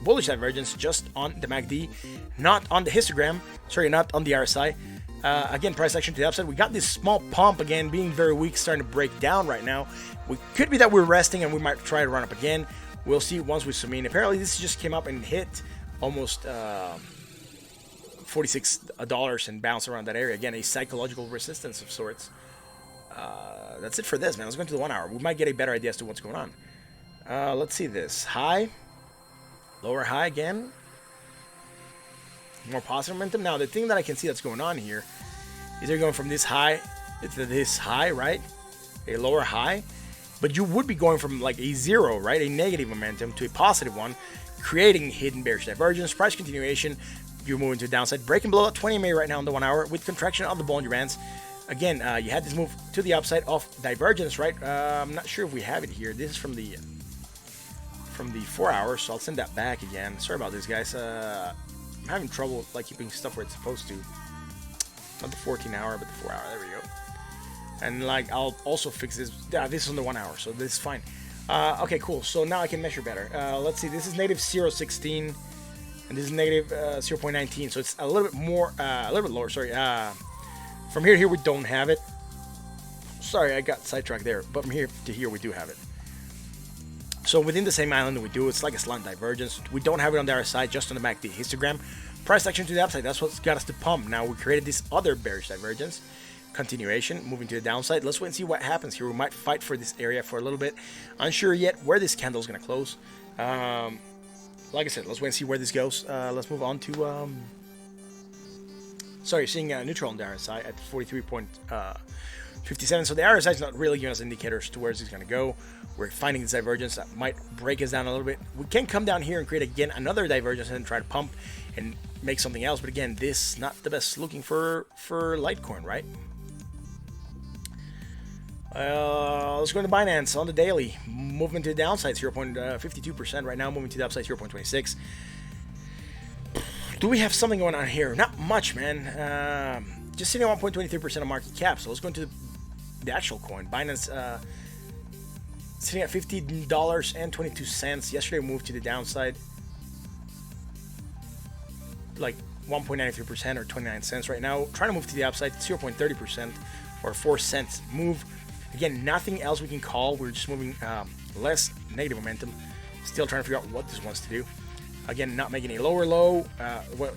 bullish divergence just on the MACD, not on the histogram. Sorry, not on the RSI. Again, price action to the upside. We got this small pump again, being very weak, starting to break down right now. We could be that we're resting and we might try to run up again. We'll see once we zoom in. Apparently, this just came up and hit almost $46 and bounced around that area. Again, a psychological resistance of sorts. That's it for this, man. Let's go into the 1 hour. We might get a better idea as to what's going on. Let's see this. High, lower high again. More positive momentum. Now, the thing that I can see that's going on here is they're going from this high to this high, right? A lower high. But you would be going from like a zero, right? A negative momentum to a positive one, creating hidden bearish divergence, price continuation. You're moving to the downside, breaking below at 20 MA right now in the 1 hour with contraction of the Bollinger Bands. Again, you had this move to the upside of divergence, right? I'm not sure if we have it here. This is from the 4 hours, so I'll send that back again. Sorry about this, guys. I'm having trouble like keeping stuff where it's supposed to. Not the 14 hour, but the 4 hour. There we go. And like I'll also fix this. Yeah, this is on the 1 hour, so this is fine. Okay, cool. So now I can measure better. Let's see. This is negative 0.16, and this is negative 0.19. So it's a little bit more, a little bit lower. Sorry. From here to here, we don't have it. Sorry, I got sidetracked there. But from here to here, we do have it. So within the same island that we do, it's like a slant divergence. We don't have it on the other side, just on the MACD histogram. Price action to the upside, that's what's got us to pump. Now we created this other bearish divergence. Continuation, moving to the downside. Let's wait and see what happens here. We might fight for this area for a little bit. Unsure yet where this candle is going to close. Like I said, let's wait and see where this goes. Let's move on to... Sorry, seeing neutral on the RSI at 43.57. So the RSI is not really giving us indicators to where it's going to go. We're finding this divergence that might break us down a little bit. We can come down here and create again another divergence and try to pump and make something else. But again, this not the best looking for Litecoin, right? Let's go to Binance on the daily. Movement to the downside 0.52% right now, moving to the upside 0.26. Do we have something going on here? Not much, man. Just sitting at 1.23% of market cap. So let's go into the actual coin. Binance sitting at $50.22. Yesterday moved to the downside like 1.93% or 29 cents. Right now, trying to move to the upside 0.30% or 4 cents move. Again, nothing else we can call. We're just moving less negative momentum. Still trying to figure out what this wants to do. Again, not making a lower low.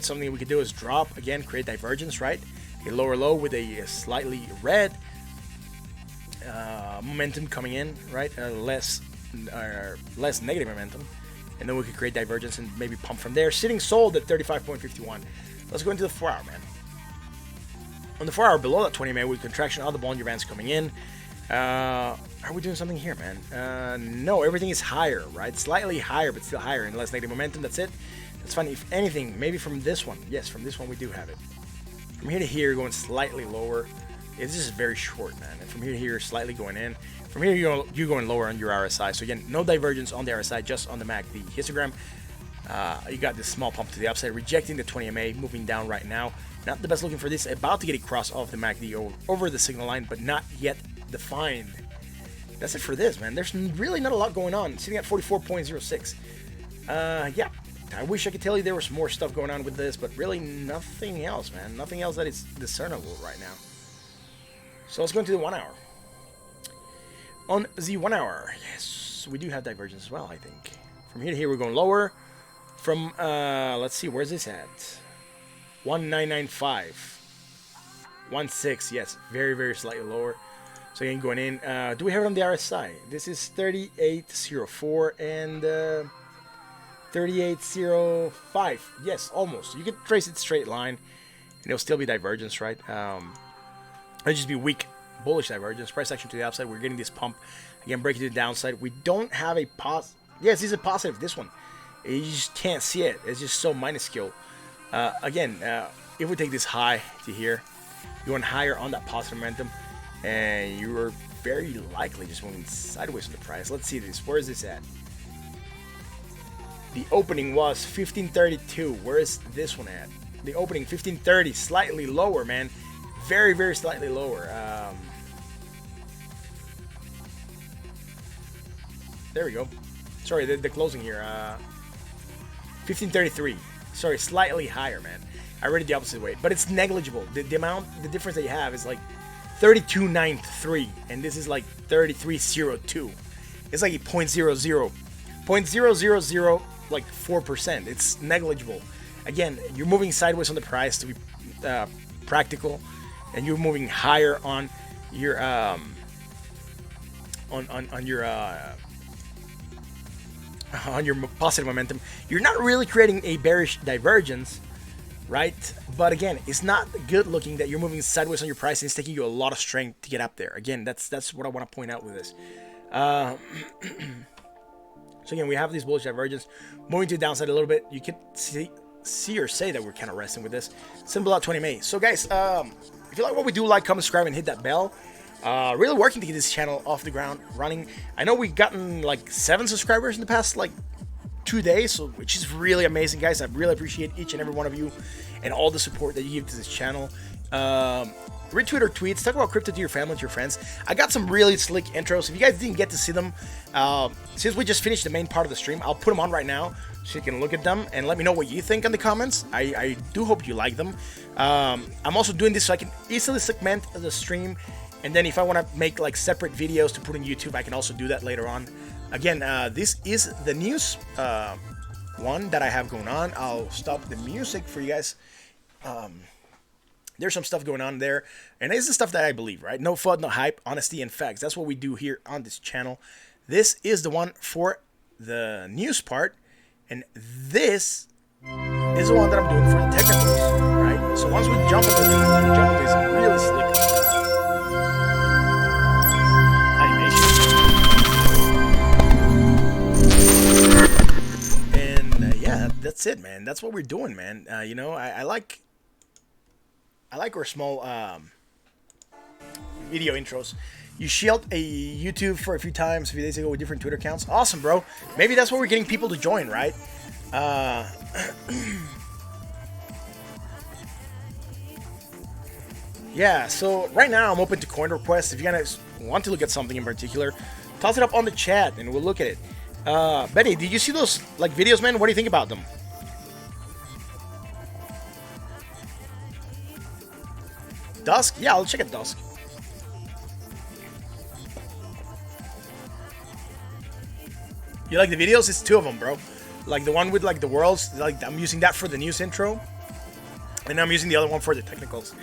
Something we could do is drop. Again, create divergence, right? A lower low with a slightly red momentum coming in, right? Less negative momentum. And then we could create divergence and maybe pump from there. Sitting sold at 35.51. Let's go into the 4 hour, man. On the 4 hour below that 20 MA with contraction, all the Bollinger Bands coming in. Are we doing something here, man? No, everything is higher, right? Slightly higher, but still higher and less negative momentum. That's it. That's fine. If anything, maybe from this one. Yes, from this one we do have it. From here to here, going slightly lower. It's just very short, man. And from here to here, slightly going in. From here, you're going lower on your RSI. So again, no divergence on the RSI, just on the MACD histogram. You got this small pump to the upside, rejecting the 20 MA, moving down right now. Not the best looking for this. About to get a cross off the MACD over the signal line, but not yet defined. That's it for this, man. There's really not a lot going on. Sitting at 44.06. Yeah, I wish I could tell you there was more stuff going on with this, but really nothing else, man. Nothing else that is discernible right now. So let's go into the 1 hour. On the 1 hour, yes, we do have divergence as well, I think. From here to here, we're going lower. From, let's see, where's this at? 1995. 16, yes, very, very slightly lower. So again, going in. Do we have it on the RSI? This is 38.04 and 38.05. Yes, almost. You can trace it straight line, and it'll still be divergence, right? It'll just be weak, bullish divergence. Price action to the upside. We're getting this pump. Again, breaking to the downside. We don't have a positive. Yes, this is a positive. This one. You just can't see it. It's just so minuscule. Again, if we take this high to here, you're going higher on that positive momentum, and you are very likely just moving sideways on the price. Let's see this. Where is this at? The opening was 1532. Where is this one at? The opening 1530, slightly lower, man. Very, very slightly lower. There we go. Sorry, the closing here. 1533. Sorry, slightly higher, man. I read it the opposite way, but it's negligible. The difference that you have is like 32.93, and this is like 33.02. It's like a 0.00, like 4%. It's negligible. Again, you're moving sideways on the price to be practical, and you're moving higher on your on your positive momentum. You're not really creating a bearish divergence, right? But again, it's not good looking that you're moving sideways on your price, and it's taking you a lot of strength to get up there. Again, that's what I want to point out with this. So again, we have this bullish divergence moving to the downside a little bit. You can see or say that we're kind of resting with this. Symbol out 20 May. So guys, if you like what we do, like, comment, subscribe, and hit that bell. Really working to get this channel off the ground running. I know we've gotten like 7 subscribers in the past like 2 days, so which is really amazing, guys. I really appreciate each and every one of you and all the support that you give to this channel. Retweet or tweets, talk about crypto to your family, to your friends. I got some really slick intros. If you guys didn't get to see them, since we just finished the main part of the stream, I'll put them on right now so you can look at them and let me know what you think in the comments. I do hope you like them. I'm also doing this so I can easily segment the stream, and then if I want to make like separate videos to put on YouTube, I can also do that later on. Again, this is the news one that I have going on. I'll stop the music for you guys. There's some stuff going on there, and this is the stuff that I believe, right? No FUD, no hype, honesty, and facts. That's what we do here on this channel. This is the one for the news part, and this is the one that I'm doing for the technicals, right? So once we jump into this really slick animation, and yeah, that's that's it, man. That's what we're doing, man. You know, I like our small video intros. You shield a YouTube for a few times a few days ago with different Twitter accounts. Awesome, bro. Maybe that's what we're getting people to join, right? Yeah, so right now I'm open to coin requests. If you guys want to look at something in particular, toss it up on the chat and we'll look at it. Benny, did you see those like videos, man? What do you think about them? Dusk? Yeah, I'll check it Dusk. You like the videos? It's 2 of them, bro. Like the one with like the worlds, like I'm using that for the news intro. And I'm using the other one for the technicals.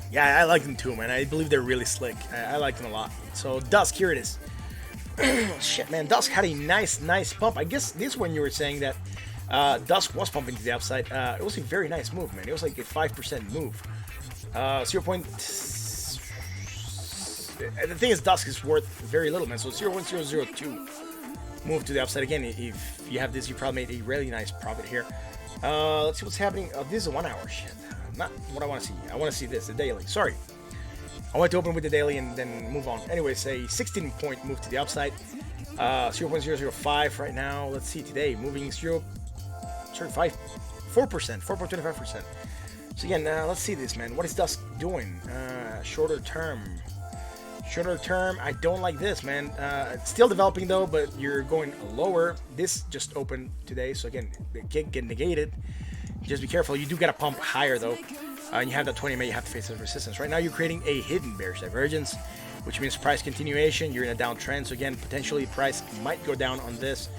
Yeah, I like them too, man. I believe they're really slick. I like them a lot. So Dusk, here it is. Shit, man. Dusk had a nice pump. I guess this one you were saying that Dusk was pumping to the upside. It was a very nice move, man. It was like a 5% move. 0. The thing is, Dusk is worth very little, man. So 0.002 move to the upside. Again, if you have this, you probably made a really nice profit here. Let's see what's happening. This is a 1 hour shit. Not what I want to see. I want to see this, the daily. Sorry. I want to open with the daily and then move on. Anyways, a 16-point move to the upside. 0.005 right now. Let's see today. Moving 4.25%. So again, let's see this, man. What is Dusk doing? Shorter term, I don't like this, man. It's still developing though, but you're going lower. This just opened today, so again, it can't get negated. Just be careful. You do get a pump higher though, and you have that 20 MA. You have to face the resistance. Right now, you're creating a hidden bearish divergence, which means price continuation. You're in a downtrend, so again, potentially price might go down on this.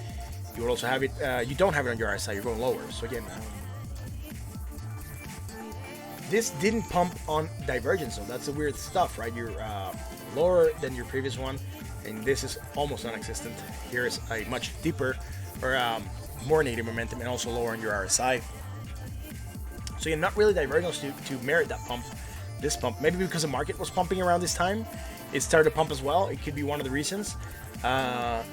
You will also have it. You don't have it on your RSI. You're going lower. So again. This didn't pump on divergence, so that's the weird stuff, right? You're lower than your previous one, and this is almost non-existent. Here is a much deeper or more negative momentum, and also lower on your RSI. So you're not really divergence to merit that pump. This pump, maybe because the market was pumping around this time, it started to pump as well. It could be one of the reasons. I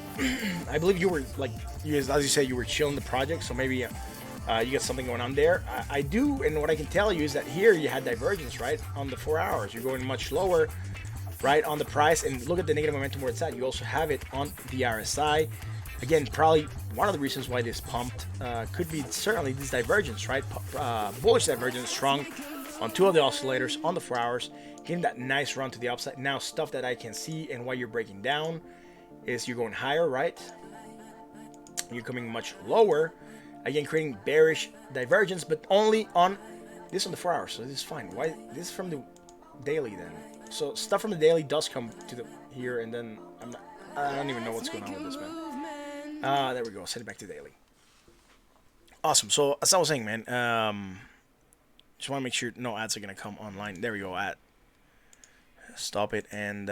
believe you were like, as you say, you were chilling the project, so maybe. You got something going on there. I do, and what I can tell you is that here you had divergence, right, on the 4 hours. You're going much lower, right, on the price, and look at the negative momentum where it's at. You also have it on the RSI. Again, probably one of the reasons why this pumped could be certainly this divergence, right? Bullish divergence, strong on 2 of the oscillators on the 4 hours, getting that nice run to the upside. Now, stuff that I can see and why you're breaking down is you're going higher, right? You're coming much lower. Again, creating bearish divergence, but only on this on the 4 hours. So this is fine. Why this is from the daily then? So stuff from the daily does come to the here, and then I don't even know what's going on with this, man. There we go. Send it back to daily. Awesome. So as I was saying, man, just want to make sure no ads are gonna come online. There we go. Ad. Stop it, and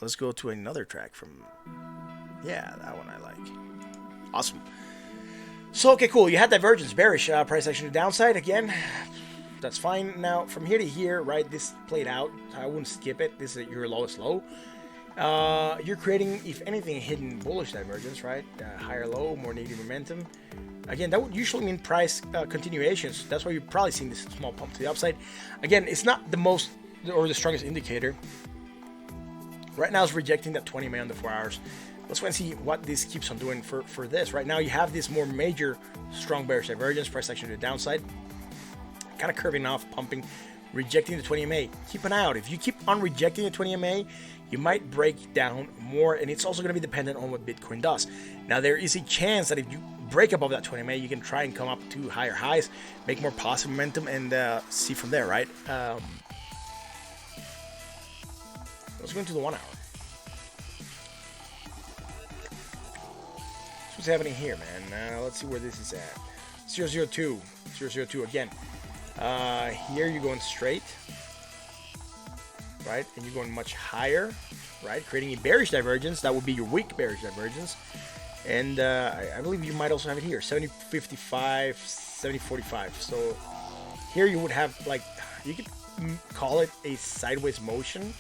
let's go to another track from. Yeah, that one I like. Awesome. So, okay, cool. You had divergence, bearish price action to downside. Again, that's fine. Now, from here to here, right, this played out. I wouldn't skip it. This is your lowest low. You're creating, if anything, a hidden bullish divergence, right? Higher low, more negative momentum. Again, that would usually mean price continuations. That's why you're probably seeing this small pump to the upside. Again, it's not the most or the strongest indicator. Right now, it's rejecting that 20 MA on the 4 hours. Let's wait and see what this keeps on doing for this. Right now, you have this more major strong bearish divergence, price action to the downside. Kind of curving off, pumping, rejecting the 20 MA. Keep an eye out. If you keep on rejecting the 20 MA, you might break down more, and it's also going to be dependent on what Bitcoin does. Now, there is a chance that if you break above that 20 MA, you can try and come up to higher highs, make more positive momentum, and see from there, right? Let's go into the 1 hour. What's happening here, man? Let's see where this is at. 002 again. Here you're going straight, right? And you're going much higher, right? Creating a bearish divergence. That would be your weak bearish divergence. And I believe you might also have it here. 70.55, 70.45. So here you would have, like, you could call it a sideways motion.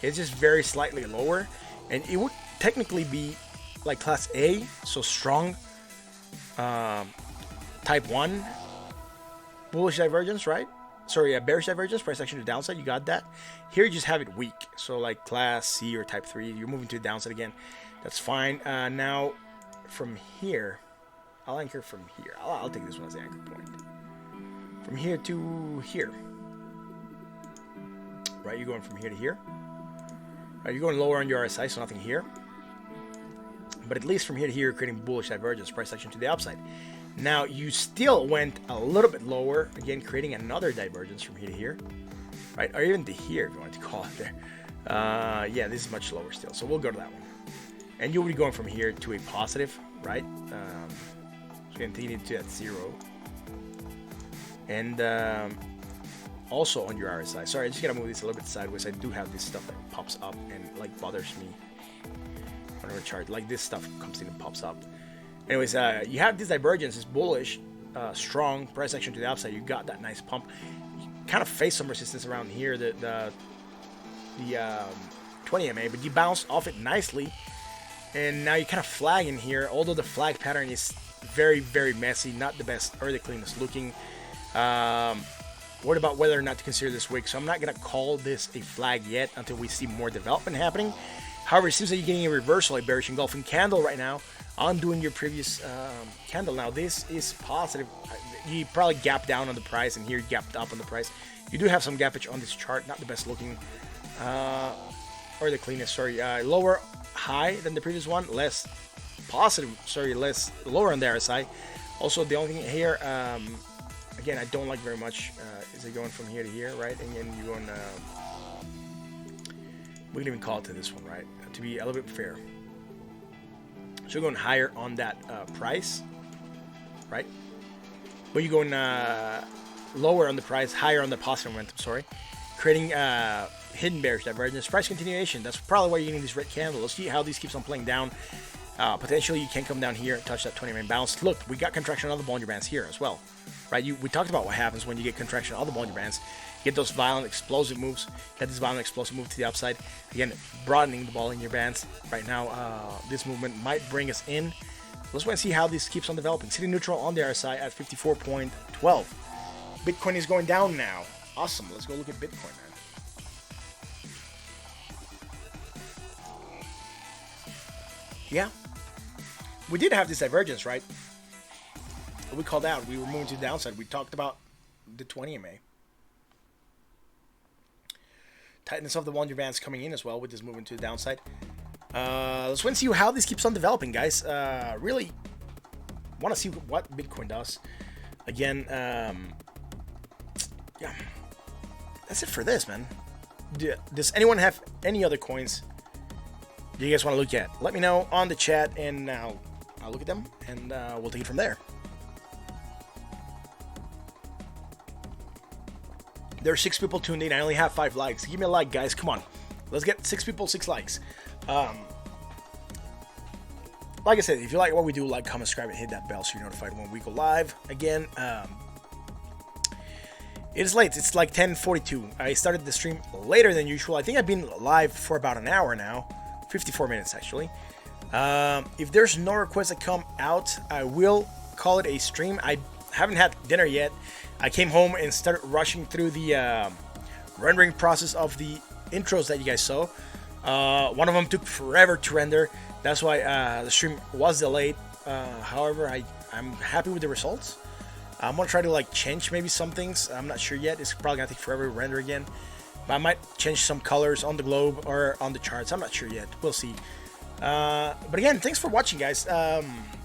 It's just very slightly lower. And it would technically be like class A, so strong type 1 bullish divergence, right? Sorry, bearish divergence, price action to downside, you got that. Here you just have it weak, so like class C or type 3, you're moving to the downside again. That's fine. Now from here, I'll anchor from here. I'll take this one as the anchor point. From here to here. Right, you're going from here to here. Right, you're going lower on your RSI, so nothing here. But at least from here to here, you're creating bullish divergence, price action to the upside. Now, you still went a little bit lower, again, creating another divergence from here to here. Right, or even to here, if you want to call it there. Yeah, this is much lower still, so we'll go to that one. And you'll be going from here to a positive, right? So continue to at 0. And also on your RSI. Sorry, I just gotta move this a little bit sideways. I do have this stuff that pops up and like bothers me on our chart. Like this stuff comes in and pops up. Anyways, you have this divergence. It's bullish, strong price action to the upside. You got that nice pump. You kind of face some resistance around here, the 20 MA, but you bounced off it nicely. And now you kind of flag in here, although the flag pattern is very, very messy, not the best or the cleanest looking. Worried about whether or not to consider this wick, so I'm not going to call this a flag yet until we see more development happening. However, it seems that you're getting a reversal, a bearish engulfing candle right now, undoing your previous candle. Now, this is positive. You probably gapped down on the price, and here you gapped up on the price. You do have some gappage on this chart, not the best looking, or the cleanest, sorry. Lower high than the previous one, less positive, sorry, less lower on the RSI. Also, the only thing here, again, I don't like very much, is it going from here to here, right? And then you're going, we can even call it to this one, right? To be a little bit fair. So you're going higher on that price, right? But you're going lower on the price, higher on the positive momentum, sorry. Creating hidden bearish divergence, price continuation. That's probably why you're getting this red candle. Let's see how these keeps on playing down. Potentially, you can come down here and touch that 20-man bounce. Look, we got contraction on the Bollinger Bands here as well, right? We talked about what happens when you get contraction on the Bollinger Bands. Get those violent, explosive moves. Get this violent, explosive move to the upside. Again, broadening the Bollinger Bands. Right now, this movement might bring us in. Let's wait and see how this keeps on developing. Sitting neutral on the RSI at 54.12. Bitcoin is going down now. Awesome. Let's go look at Bitcoin, man. Yeah, we did have this divergence, right? We called out. We were moving to the downside. We talked about the 20 MA. Tightness of the Bollinger Bands coming in as well with this movement to the downside. Let's wait and see how this keeps on developing, guys. Really want to see what Bitcoin does. Again, yeah, that's it for this, man. Does anyone have any other coins do you guys want to look at? Let me know on the chat, and I'll look at them, and we'll take it from there. There are 6 people tuned in. I only have 5 likes. Give me a like, guys. Come on. Let's get 6 people, 6 likes. Like I said, if you like what we do, like, comment, subscribe, and hit that bell so you're notified when we go live. Again, it is late. It's like 10:42. I started the stream later than usual. I think I've been live for about an hour now. 54 minutes, actually. If there's no requests that come out, I will call it a stream. I haven't had dinner yet. I came home and started rushing through the rendering process of the intros that you guys saw. One of them took forever to render. That's why the stream was delayed. However, I'm happy with the results. I'm going to try to like change maybe some things. I'm not sure yet. It's probably going to take forever to render again. But I might change some colors on the globe or on the charts. I'm not sure yet. We'll see. But again, thanks for watching, guys.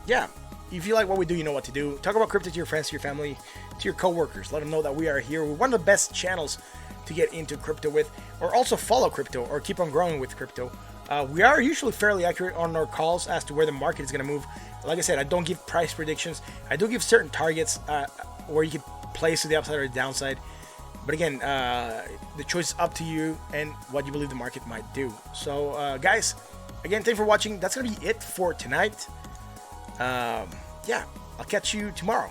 Yeah, if you like what we do, you know what to do. Talk about crypto to your friends, to your family, to your coworkers. Let them know that we are here. We're one of the best channels to get into crypto with, or also follow crypto or keep on growing with crypto. We are usually fairly accurate on our calls as to where the market is going to move. Like I said, I don't give price predictions. I do give certain targets where you can place to the upside or the downside. But again, the choice is up to you and what you believe the market might do. So, guys, again, thanks for watching. That's going to be it for tonight. Yeah, I'll catch you tomorrow.